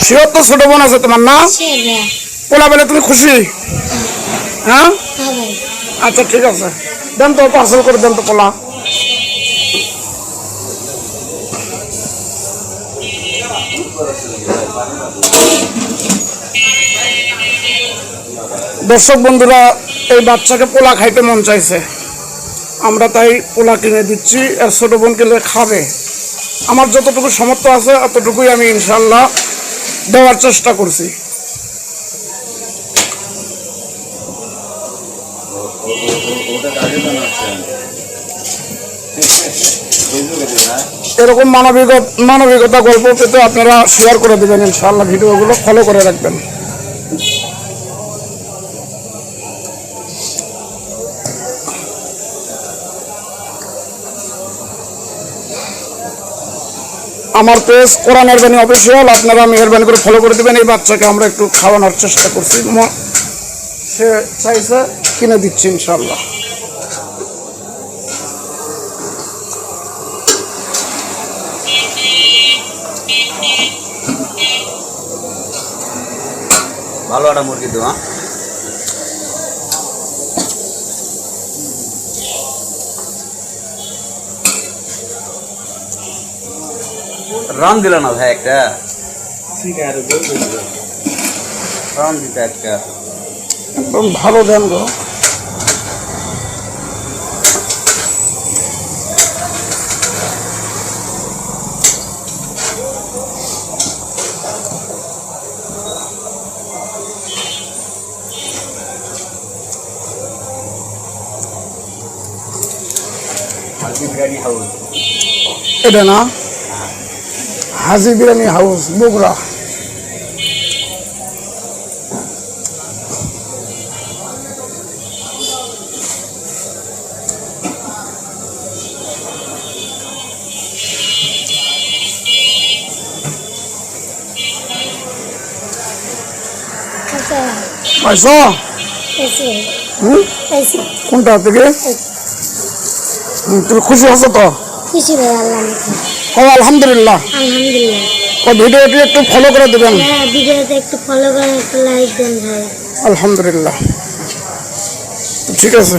Sure তো ছোট বোন আছে তোমার না? পোলা বলে তুমি খুশি? হ্যাঁ আচ্ছা ঠিক আছে, দেন তো পার্সেল করে দেন তো পোলা। দর্শক বন্ধুরা, এই বাচ্চাকে পোলা খাইতে মন চাইছে, আমরা তাই পোলা কিনে দিচ্ছি। আর ছোট বোন কিনে খাবে। আমার যতটুকু সামর্থ্য আছে অতটুকুই আমি ইনশাল্লাহ দেওয়ার চেষ্টা করছি। এরকম মানবিকতা গল্প পেতে আপনারা শেয়ার করে দেবেন ইনশাআল্লাহ, ভিডিওগুলো ফলো করে রাখবেন। আমার পেজ কোরআনের বাণী অফিসিয়াল, আপনারা মেহরবানি করে ফলো করে দেবেন। এই বাচ্চাকে আমরা একটু খাওয়ানোর চেষ্টা করছি, সে চাইছে কিনে দিচ্ছি ইনশাআল্লাহ। ভালো একটা মুরগি দেওয়া, রান দিল না ভাই, একটা রান দিতে একটা একদম ভালো দেন গো। এটা না হাজি বিরিয়ানি হাউস বগুড়া। পাইছো? কোনটা থেকে? তুমি খুশি হছো তো? খুশি ভাই, আলহামদুলিল্লাহ। ভিডিওটি একটু ফলো করে দেবেন। হ্যাঁ, ভিডিওতে একটু ফলো করে একটু লাইক দেন ভাই। আলহামদুলিল্লাহ, ঠিক আছে।